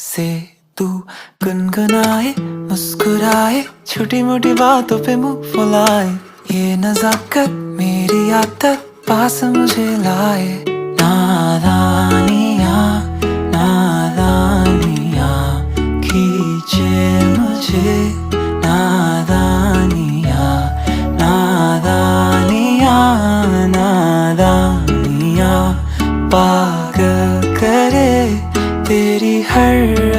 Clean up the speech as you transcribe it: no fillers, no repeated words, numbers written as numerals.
से तू गुनगुनाए, मुस्कुराए, छोटी मोटी बातों पे मुंह फुलाए। ये नजाकत मेरी आदत पास मुझे लाए। नादानिया नादानिया खींचे मुझे। नादानिया नादानिया नादानिया पागल करे तेरी हर